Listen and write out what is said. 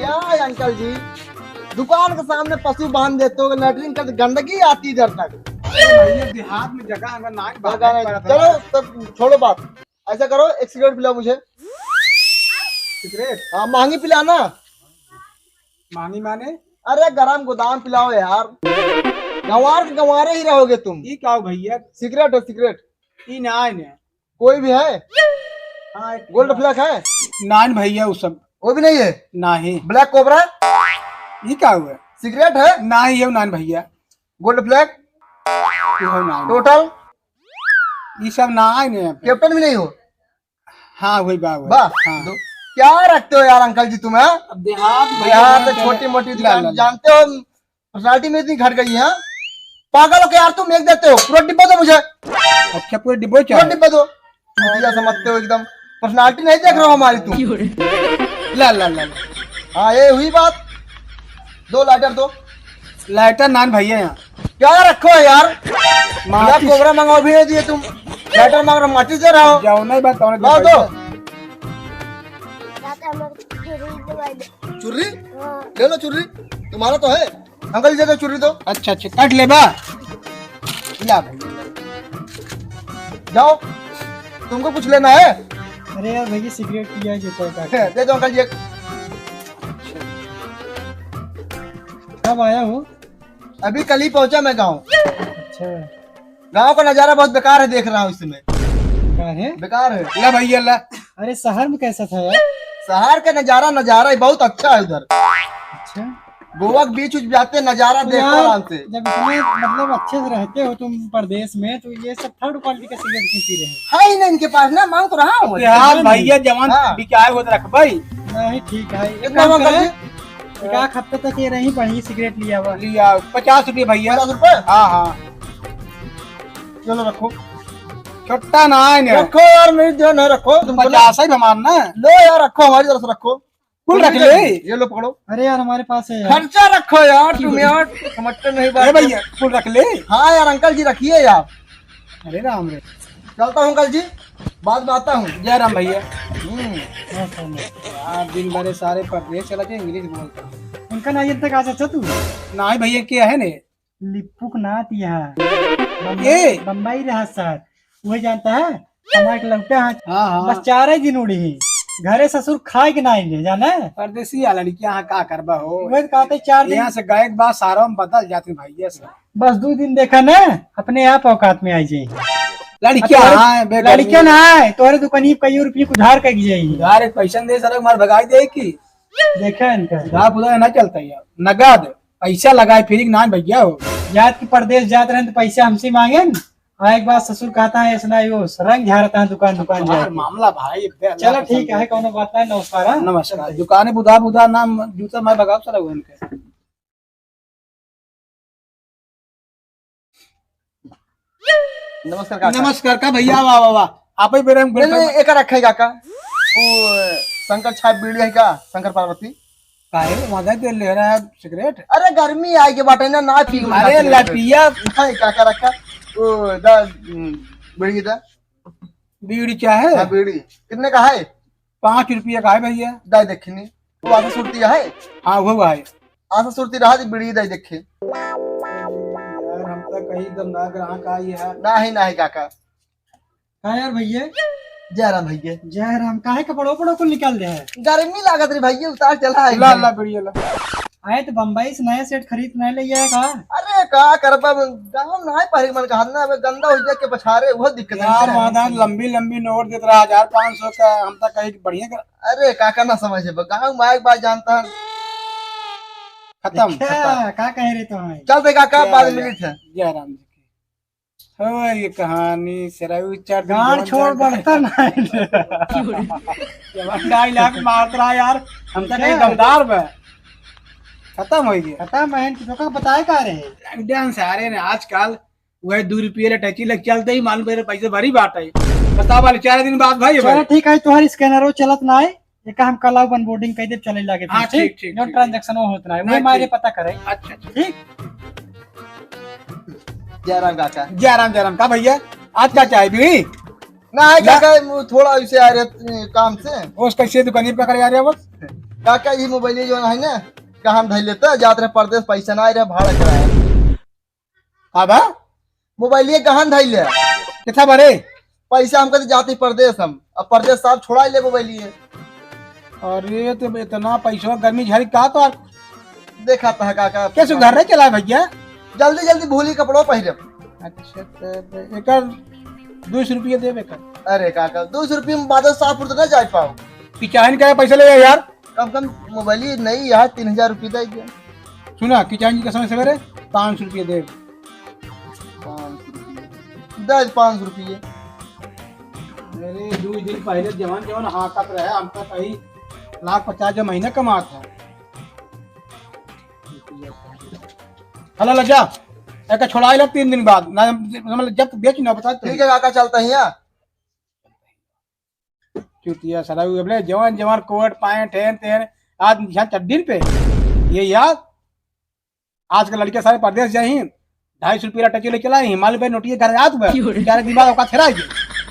क्या है अंकल जी, दुकान के सामने पशु बांध देते हो, लेटरिन कर गंदगी आती इधर तक। भैया देहात में जगह अगर ना चलो तब छोड़ो बात, ऐसा करो एक सिगरेट पिलाओ मुझे। सिगरेट हाँ महंगी पिलाना। मानी माने अरे गरम गोदाम पिलाओ यार, गंवार के गंवारे ही रहोगे तुम। ई का भैया सिगरेट है सिगरेट, ई नाइन है। कोई भी है? हाँ गोल्ड फ्लैग है? नाइन भैया वो सब वो भी नहीं है? नहीं। ब्लैक कोबरा ई का हुआ सिगरेट है? नहीं ये नाइन भैया। Gold flag nine total? ये सब नाइन है। कैप्टन भी नहीं हो? हाँ वही बात वाह हाँ। क्या रखते हो यार अंकल जी तुम? अब देहात यार तो छोटी मोटी दुकान जानते हो, पर्सनालिटी में इतनी घट गई है। पागल हो के यार तुम, एक देते हो पूरा डिब्बा दो मुझे। अच्छा पूरे डिब्बे पूरा डिब्बा दो, क्या समझते हो एकदम, पर्सनालिटी नहीं देख रहे हो हमारी तुम। ला ला ला हाँ ये हुई बात, दो लाइटर दो। लाइटर नाइन भैया यहाँ क्या रखो है यार, माचिस। कोबरा मंगाओ भी नहीं दिए तुम, लाइटर मांग रहे माचिस दे रहा हो। जाओ नहीं बात लाओ दो। चुर्री ले लो, चुर्री तुम्हारा तो है। अंकल जी दो चुर्री दो। अच्छा अच्छा काट ले बा ला भैया जाओ, तुमको कुछ लेना है? अरे यार भैया सिगरेट पिया है दे दो अंकल जी एक। कब आया हो? अभी कल ही पहुंचा मैं गाँव। अच्छा गाँव का नजारा बहुत बेकार है, देख रहा हूँ इस समय। क्या है? बेकार है। ला भैया ला। अरे शहर में कैसा था यार? शहर का नजारा ही बहुत अच्छा है उधर। अच्छा गोवा के बीच जाते नजारा तो देखो यार, आराम से। जब इतने मतलब अच्छे से रहते हो तुम प्रदेश में, तो ये सब थर्ड क्वालिटी का सिगरेट क्यों पी रहे हो? है ही नहीं इनके पास ना, मांग तो रहा हूँ। देहात भैया जवान हाँ। बिकाए हो रख भाई। नहीं ठीक है, एक कितना काम अंकल करें, जी? एक हफ्ते तक ये नहीं पड़ी सिगरेट लिया हुआ। लिया 50 रुपये भैया। 50 रुपए? हाँ हाँ चलो रखो छोटा नाइन है। रखो यार, मेरी ध्यान है, रखो तुमको ना। 50 ही हमार ना लो यार रखो, हमारी तरफ से रखो। कुल रख ले। ये लो पकड़ो, अरे यार हमारे पास है यार। खर्चा रखो यार तुम यार, समझते नहीं ए बात। भैया कुल रख ले। हाँ यार अंकल जी रखिए यार। अरे राम रे चलता हूँ अंकल जी, बाद में आता हूँ। जय राम भैया। हाँ, यार दिन भरे सारे प्रदेश चला के इंग्लिश बोलता उनका ना ये तक आ सकता तू? नहीं भैया क्या है ने लिपुक नाथ यहाँ ये? बम्बई रहा सर, वही जानता है हमारे लौटे हाथ। हाँ हाँ बस 4 ही दिन उड़ी ही, घरे ससुर खाए के ना आएंगे जाना है। परदेसी आ लड़की यहाँ का करबा हो। वही कहते 4 दिन, यहाँ से गए के बाद सारा में बदल जाते भैया से। बस 2 दिन देखा ना, अपने आप औकात में आई जाए। लड़कियाँ हाँ लड़कियां ना आए तोहरे दुकानी कई रुपये उधार कर जाएगी। यार एक पैसा दे सर मार भगाई दे की देखा इनका उधार पुधार ना चलता यार, नगद पैसा लगाए फिर ना भैया हो। जात की परदेश जात रहे तो पैसा हमसे मांगे न। एक बार ससुर कहता है ऐसा वो रंग झाड़ता है दुकान दुकान यार जाए। मामला भाई चलो ठीक है, कौनो बात नहीं, नमस्कार। हाँ? नमस्कार। दुकाने बुधा बुधा नाम जूता मैं भगाओ सर उनके। नमस्कार काका। नमस्कार का भैया वाह वाह वाह आप ही बेरे नहीं नहीं, एक रखा है काका, वो शंकर छाप बीड़ी है का, शंकर पार्वती। काहे मदद दे ले रहा है सिगरेट। अरे गर्मी आई के बाटे ना पी। अरे लटिया नहीं काका रखा, वो दा बीड़ी दा। बीड़ी क्या है? हाँ बीड़ी कितने का है? 5 रुपये का है भैया। दाई देखनी वो आधा सुरती है। हाँ वो है। आधा सुरती रहा थी बीड़ी दाई देखे। यार हम तो कहीं एकदम ना ग्राहक आई है। नहीं काका। हाँ यार भैया, जय राम भैया। जय राम। काहे कपड़ों पड़ो को निकाल रहे हैं? गर्मी लागत रही भैया, उतार चला है। ला ला बीड़ी ला। आए तो बम्बई से नया सेट खरीद नहीं ले आया का? अरे का करबा गाँव ना परी मन का ना, गंदा हो जाए के पछारे वो दिक्कत यार है। वहाँ लंबी लंबी नोट देता रहा 1500 का, हम तो कहीं बढ़िया कर। अरे काका ना समझे, गाँव में एक बात जानता है। खत्म क्या कह रहे तो हैं? चलते काका, 5 मिनट है। जय राम जी की हो ये कहानी सराय चार गाड़ छोड़ बढ़ता नहीं। लाख मारता रहा यार, हम तो कहीं दमदार में खत्म हो गया। खत्म है तो का बताए का रहे? लॉकडाउन से आ रहे हैं आजकल, वह 2 रुपये टची लग चलते ही मालूम मेरे पैसे भरी बात है। बता वाले 4 दिन बाद भाई चलो ठीक है, तुम्हारी स्कैनर चलत ना है, एक हम कल अनबोर्डिंग कह दे चले लागे। हाँ, ठीक, ठीक, जो ठीक। ट्रांजैक्शन होत रहा है वो हाँ, हमारे ठीक। पता करे। अच्छा ठीक। जय राम काका। जय राम का भैया आज क्या चाहे भी ना है काका, वो थोड़ा इसे आ रहे काम से। वो कैसे दुकानी पे कर जा रहे हैं बस काका ये मोबाइल जो है ना कहा हम धैल लेते जाते रहे परदेश पैसा ना आए रहे भाड़ा कराया अब मोबाइल ये कहा धैल ले कितना बड़े पैसा हम कहते जाते परदेश हम अब परदेश साहब छोड़ा ले मोबाइल ये अरे तो इतना पैसा गर्मी झड़ी का तो देखा था काका कैसे घर नहीं चला भैया जल्दी जल्दी भूली कपड़ों पहरे अच्छा तो एकर 200 रुपये देवे कर अरे काका 200 रुपये में बादल साहपुर तो न जा पाओ किचान का पैसा ले यार कम कम मोबाइल ही नहीं यार 3000 रुपये दे दिया सुना किचान जी का समय सवेरे 500 रुपये दे 500 रुपये मेरे 2 दिन पहले जवान जवान हाकत रहे हमका कहीं 1,50,000 जो महीने कमाता है हला लजा एक छोड़ा लग 3 दिन बाद ना मतलब जब बेच ना बता ठीक है काका चलता है यहाँ चुतिया साला बोले जवान जवान कोट पैंट है तेन आज यहाँ चड्डी पे ये याद आज के लड़के सारे परदेश जाही 250 रुपया टची ले चला हिमालय पे नोटिया घर रात में 4 दिन बाद औकात फेरा